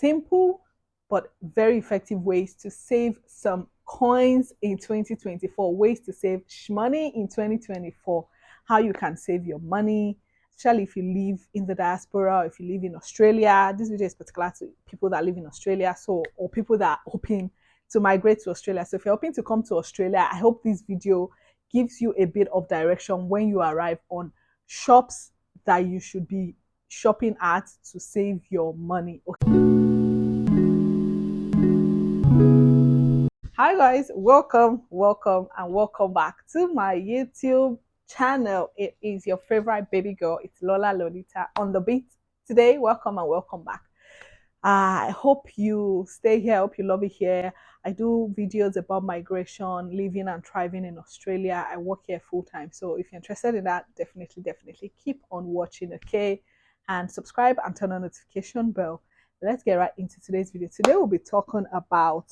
Simple but very effective ways to save some coins in 2024, ways to save money in 2024, how you can save your money, especially if you live in the diaspora or if you live in Australia. This video is particular to people that live in Australia, so or people that are hoping to migrate to Australia. So if you're hoping to come to Australia, I hope this video gives you a bit of direction when you arrive on shops that you should be shopping at to save your money. Okay. Hi guys, and welcome back to my YouTube channel. It is your favorite baby girl. It's Lola Lolita on the beat. Today, welcome and welcome back. I hope you stay here. I hope you love it here. I do videos about migration, living and thriving in Australia. I work here full time. So if you're interested in that, definitely keep on watching, okay? And subscribe and turn on notification bell. Let's get right into today's video. Today we'll be talking about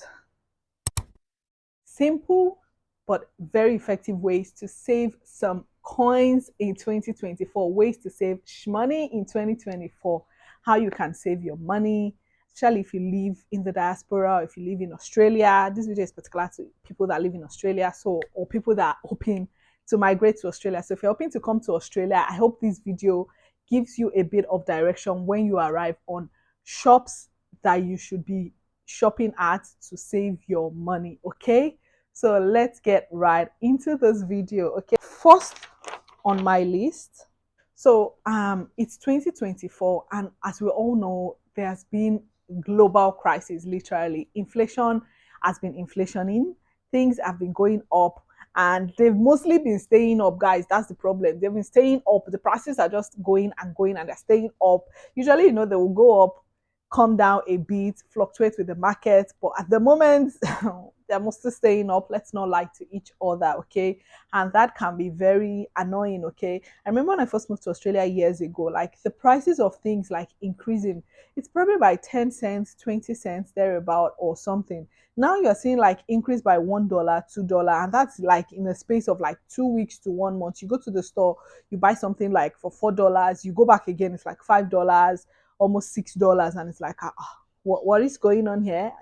simple but very effective ways to save some coins in 2024, ways to save money in 2024, how you can save your money, especially if you live in the diaspora or if you live in Australia. This video is particular to people that live in Australia, so or people that are hoping to migrate to Australia. So if you're hoping to come to Australia, I hope this video gives you a bit of direction when you arrive on shops that you should be shopping at to save your money, okay? So let's get right into this video, okay? First on my list, so it's 2024, and as we all know, there's been global crisis. Literally, inflation has been inflationing, things have been going up, and they've mostly been staying up, guys. That's the problem. They've been staying up. The prices are just going and they're staying up. Usually, they will go up, come down a bit, fluctuate with the market, but at the moment they're mostly staying up. Let's not lie to each other, okay? And that can be very annoying, okay? I remember when I first moved to Australia years ago, like the prices of things like increasing, it's probably by 10 cents, 20 cents thereabout or something. Now you're seeing like increase by $1, $2, and that's like in the space of like 2 weeks to 1 month. You go to the store, you buy something like for $4, you go back again, it's like $5, almost $6, and it's like what is going on here,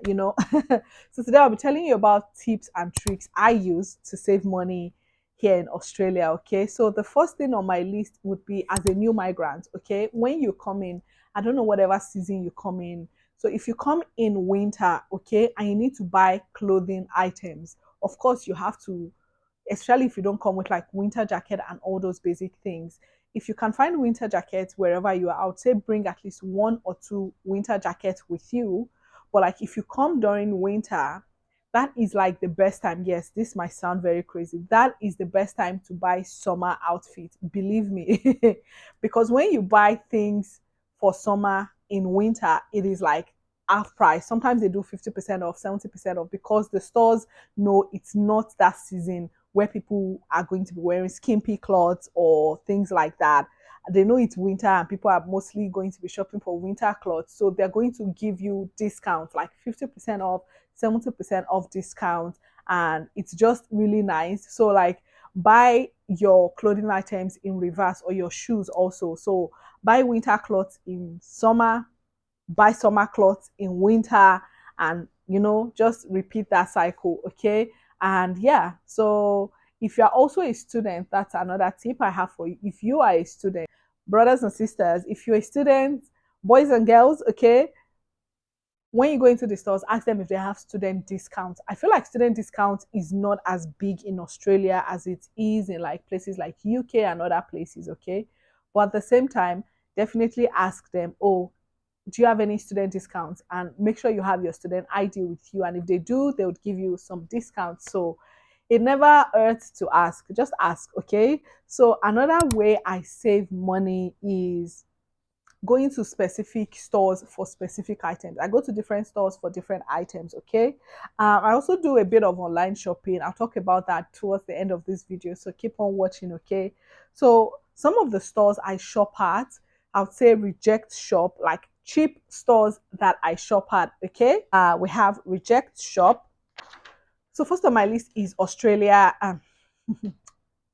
So today I'll be telling you about tips and tricks I use to save money here in Australia, okay? So the first thing on my list would be as a new migrant, okay? When you come in, I don't know whatever season you come in, so if you come in winter, okay, and you need to buy clothing items, of course you have to, especially if you don't come with like winter jacket and all those basic things. If you can find winter jackets wherever you are, I would say bring at least 1 or 2 winter jackets with you. But like if you come during winter, that is like the best time. Yes, this might sound very crazy. That is the best time to buy summer outfits. Believe me. Because when you buy things for summer in winter, it is like half price. Sometimes they do 50% off, 70% off, because the stores know it's not that season where people are going to be wearing skimpy clothes or things like that. They know it's winter and people are mostly going to be shopping for winter clothes. So they're going to give you discounts like 50% off, 70% off discount. And it's just really nice. So like buy your clothing items in reverse, or your shoes also. So buy winter clothes in summer, buy summer clothes in winter, and just repeat that cycle, okay? And yeah, so if you're also a student, that's another tip I have for you. If you are a student, brothers and sisters, if you're a student, boys and girls, okay, when you go into the stores, ask them if they have student discounts. I feel like student discount is not as big in Australia as it is in like places like UK and other places, okay? But at the same time, definitely ask them, oh, do you have any student discounts? And make sure you have your student ID with you. And if they do, they would give you some discounts. So it never hurts to ask. Just ask, okay? So another way I save money is going to specific stores for specific items. I go to different stores for different items, okay? I also do a bit of online shopping. I'll talk about that towards the end of this video, so keep on watching, okay? So some of the stores I shop at, I would say Reject Shop, like cheap stores that I shop at, okay? We have Reject Shop. So first on my list is Australia.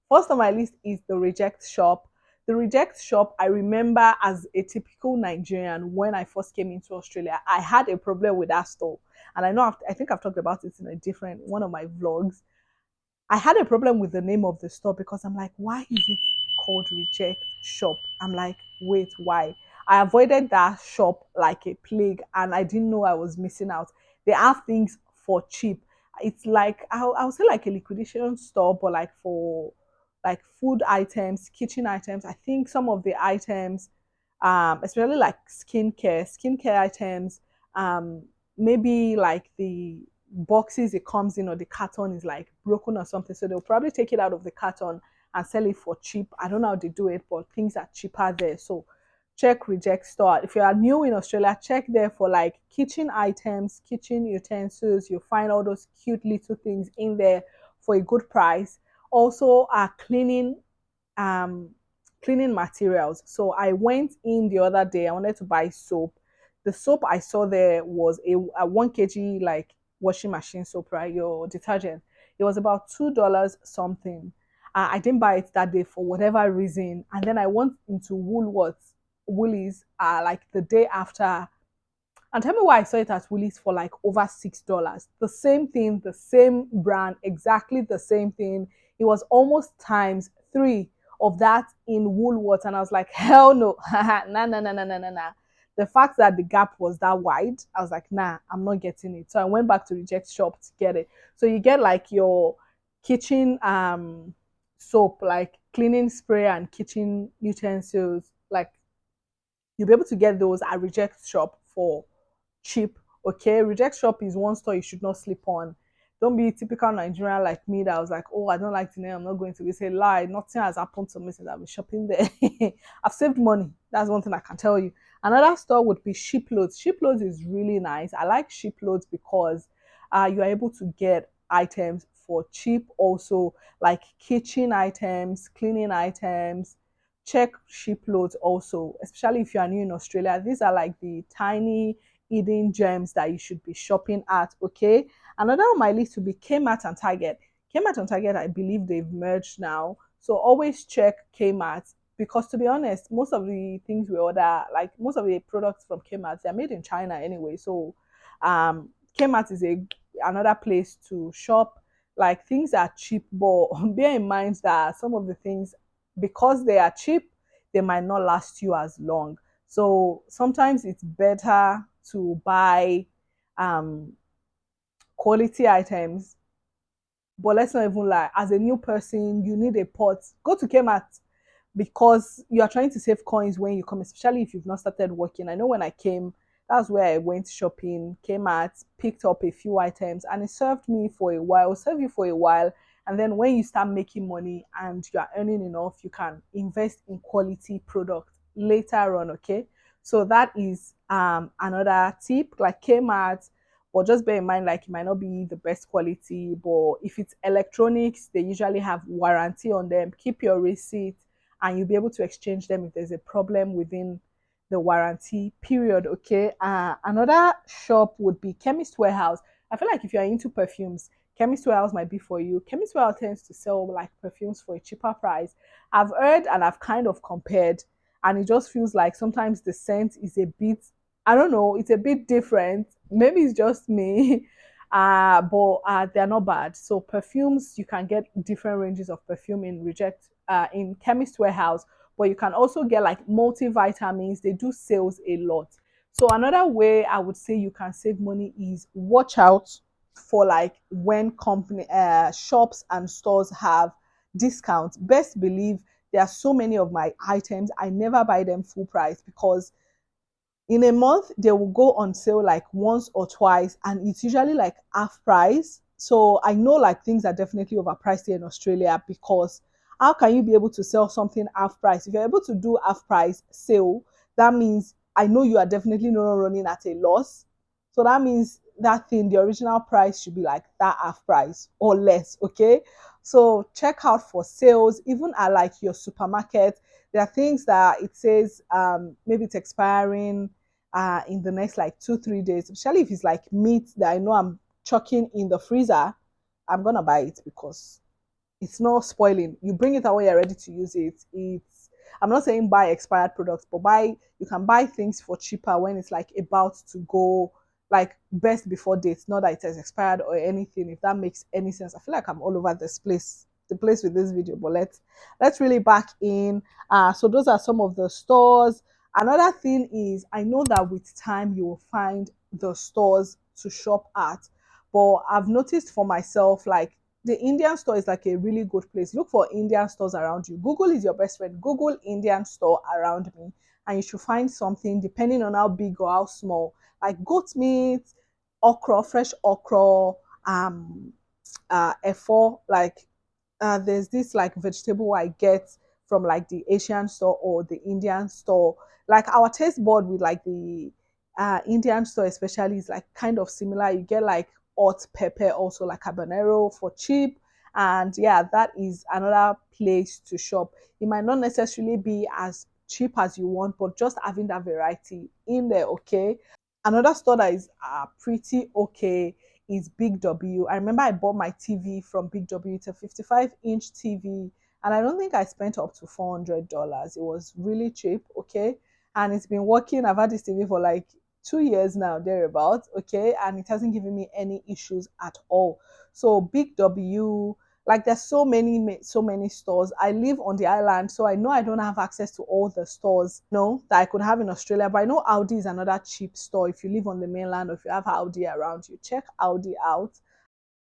First on my list is the Reject Shop. The reject shop, I remember as a typical Nigerian when I first came into Australia, I had a problem with that store. And I know I think I've talked about it in a different one of my vlogs. I had a problem with the name of the store because I'm like, why is it called Reject Shop? I'm like, wait, why? I avoided that shop like a plague and I didn't know I was missing out. They have things for cheap. It's like, I'll say like a liquidation store, but like for like food items, kitchen items. I think some of the items, especially like skincare items, maybe like the boxes it comes in or the carton is like broken or something. So they'll probably take it out of the carton and sell it for cheap. I don't know how they do it, but things are cheaper there. So check reject store. If you are new in Australia, check there for like kitchen items, kitchen utensils. You'll find all those cute little things in there for a good price. Also, um cleaning materials. So I went in the other day. I wanted to buy soap. The soap I saw there was a 1 kg like washing machine soap, right? Your detergent. It was about $2 something. I didn't buy it that day for whatever reason. And then I went into Woolies, like the day after, and tell me why I saw it at Woolies for like over $6. The same thing, the same brand, exactly the same thing. It was almost times three of that in Woolworths. And I was like, hell no. Nah, nah, nah, nah, nah, nah, nah. The fact that the gap was that wide, I was like, nah, I'm not getting it. So I went back to reject shop to get it. So you get like your kitchen soap, like cleaning spray and kitchen utensils, like you'll be able to get those at reject shop for cheap. Okay, reject shop is one store you should not sleep on. Don't be typical Nigerian like me that was like, oh, I don't like the name, I'm not going to. It's a lie. Nothing has happened to me since I've been shopping there. I've saved money. That's one thing I can tell you. Another store would be Shiploads. Shiploads is really nice. I like Shiploads because you are able to get items for cheap, also like kitchen items, cleaning items. Check Shiploads also, especially if you are new in Australia. These are like the tiny hidden gems that you should be shopping at. Okay. Another on my list would be Kmart and Target. Kmart and Target, I believe they've merged now. So always check Kmart because to be honest, most of the things we order, like most of the products from Kmart, they're made in China anyway. So Kmart is another place to shop. Like things are cheap, but bear in mind that some of the things, because they are cheap, they might not last you as long. So sometimes it's better to buy um, quality items. But let's not even lie, as a new person, you need a pot. Go to Kmart because you are trying to save coins when you come, especially if you've not started working. I know when I came, that's where I went shopping, came out, picked up a few items, and it served me for a while, serve you for a while. And then when you start making money and you are earning enough, you can invest in quality products later on. Okay. So that is another tip, like Kmart, but just bear in mind, like it might not be the best quality, but if it's electronics, they usually have warranty on them. Keep your receipt and you'll be able to exchange them if there's a problem within the warranty period. Okay. Another shop would be Chemist Warehouse. I feel like if you're into perfumes, Chemist Warehouse might be for you. Chemist Warehouse tends to sell like perfumes for a cheaper price. I've heard and I've kind of compared, and it just feels like sometimes the scent is a bit, I don't know, it's a bit different. Maybe it's just me. But they're not bad. So perfumes, you can get different ranges of perfume in Chemist Warehouse, but you can also get like multivitamins. They do sales a lot. So another way I would say you can save money is watch out for like when company shops and stores have discounts. Best believe there are so many of my items I never buy them full price because in a month they will go on sale like once or twice and it's usually like half price. So I know like things are definitely overpriced here in Australia because how can you be able to sell something half price? If you're able to do half price sale, that means I know you are definitely not running at a loss. So that means that thing, the original price should be like that half price or less. Okay. So check out for sales, even at like your supermarket. There are things that it says maybe it's expiring in the next like 2 3 days, especially if it's like meat that I know I'm chucking in the freezer. I'm gonna buy it because it's not spoiling. You bring it out when you're ready to use it. It's I'm not saying buy expired products, but you can buy things for cheaper when it's like about to go, like best before dates, not that it has expired or anything, if that makes any sense. I feel like I'm all over this place, the place with this video, but let's really back in. So those are some of the stores. Another thing is, I know that with time you will find the stores to shop at, but I've noticed for myself, like the Indian store is like a really good place. Look for Indian stores around you. Google is your best friend. Google Indian store around me, and you should find something depending on how big or how small, like goat meat, okra, fresh okra, efo, like there's this like vegetable I get from like the Asian store or the Indian store. Like our taste board with like the Indian store especially is like kind of similar. You get like hot pepper, also like habanero for cheap. And yeah, that is another place to shop. It might not necessarily be as cheap as you want, but just having that variety in there, okay? Another store that is pretty okay is Big W. I remember I bought my TV from Big W. It's a 55-inch TV, and I don't think I spent up to $400. It was really cheap, okay? And it's been working. I've had this TV for like 2 years now, thereabouts, okay? And it hasn't given me any issues at all. So Big W, like there's so many stores. I live on the island, so I know I don't have access to all the stores, that I could have in Australia. But I know Aldi is another cheap store. If you live on the mainland or if you have Aldi around you, check Aldi out.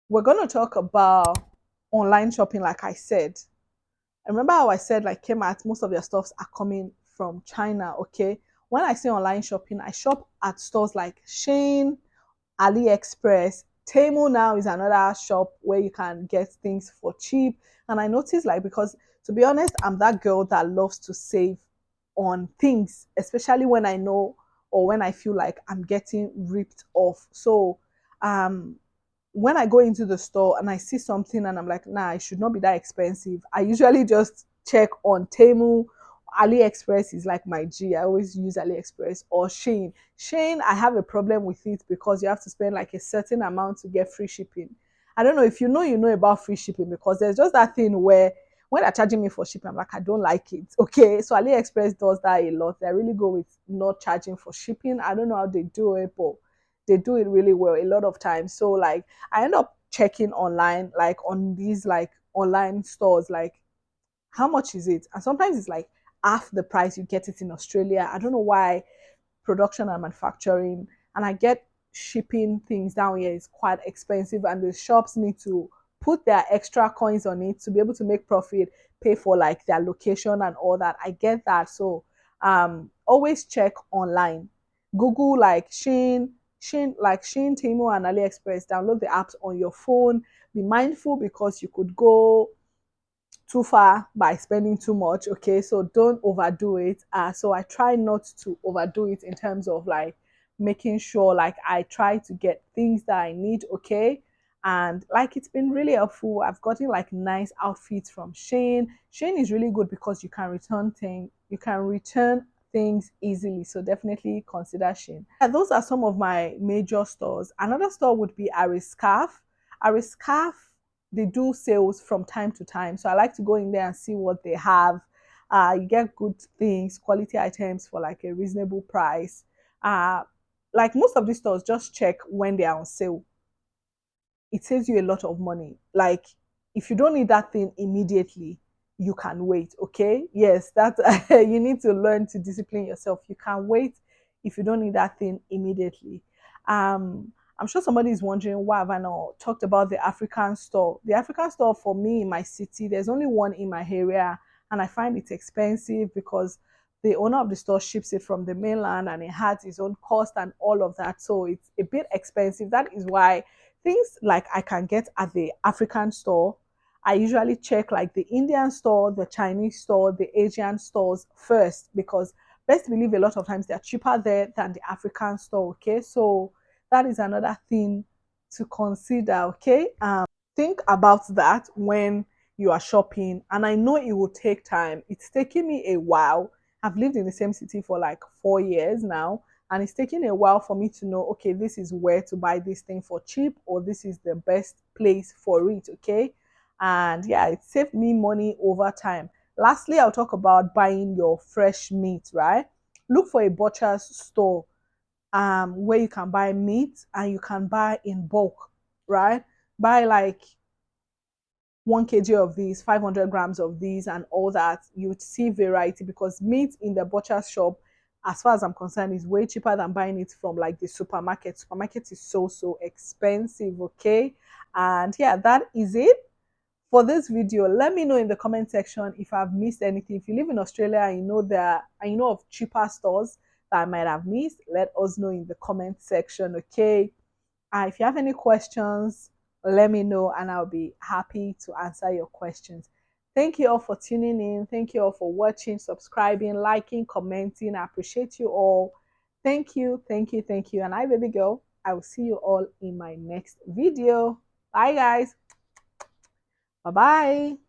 We're going to talk about online shopping. Like I said, I remember how I said like Kmart, most of their stuffs are coming from China, okay? When I say online shopping, I shop at stores like Shein, Aliexpress. Temu now is another shop where you can get things for cheap. And I noticed, like, because to be honest, I'm that girl that loves to save on things, especially when I know or when I feel like I'm getting ripped off. So when I go into the store and I see something and I'm like, nah, it should not be that expensive, I usually just check on Temu. AliExpress is like my G. I always use AliExpress or Shein. Shein, I have a problem with it because you have to spend like a certain amount to get free shipping. I don't know if you know about free shipping, because there's just that thing where when they're charging me for shipping, I'm like, I don't like it. Okay, so AliExpress does that a lot. They really go with not charging for shipping. I don't know how they do it, but they do it really well a lot of times. So like I end up checking online, like on these like online stores, like how much is it? And sometimes it's like half the price you get it in Australia. I don't know why production and manufacturing, and I get shipping things down here is quite expensive, and the shops need to put their extra coins on it to be able to make profit, pay for like their location and all that. I get that. So always check online. Google like Shein, Temu, and AliExpress. Download the apps on your phone. Be mindful because you could go too far by spending too much, okay? So don't overdo it. So I try not to overdo it in terms of like making sure like I try to get things that I need, okay? And like it's been really helpful. I've gotten like nice outfits from Shein. Shein is really good because you can return things easily, so definitely consider Shein. Yeah, those are some of my major stores. Another store would be Ariscarf. Ariscarf, they do sales from time to time. So I like to go in there and see what they have. You get good things, quality items for like a reasonable price. Like most of these stores, just check when they are on sale. It saves you a lot of money. Like if you don't need that thing immediately, you can wait. Okay. Yes, that you need to learn to discipline yourself. You can wait if you don't need that thing immediately. I'm sure somebody is wondering why have I not talked about the African store. The African store for me in my city, there's only one in my area, and I find it expensive because the owner of the store ships it from the mainland and it has its own cost and all of that. So it's a bit expensive. That is why things like I can get at the African store, I usually check like the Indian store, the Chinese store, the Asian stores first, because best believe a lot of times they're cheaper there than the African store. Okay, so that is another thing to consider. Okay, think about that when you are shopping. And I know it will take time. It's taking me a while. I've lived in the same city for like 4 years now, and it's taking a while for me to know, okay, this is where to buy this thing for cheap, or this is the best place for it. Okay, and yeah, it saved me money over time. Lastly, I'll talk about buying your fresh meat, right? Look for a butcher's store where you can buy meat and you can buy in bulk, right? Buy like 1 kg of these, 500 grams of these, and all that. You would see variety because meat in the butcher's shop, as far as I'm concerned, is way cheaper than buying it from like the supermarket. Supermarket is so expensive, okay? And yeah, that is it for this video. Let me know in the comment section if I've missed anything. If you live in Australia and you know of cheaper stores that I might have missed, let us know in the comment section, okay? If you have any questions, let me know and I'll be happy to answer your questions. Thank you all for tuning in. Thank you all for watching, subscribing, liking, commenting. I appreciate you all. Thank you. And I, baby girl, I will see you all in my next video. Bye, guys. Bye-bye.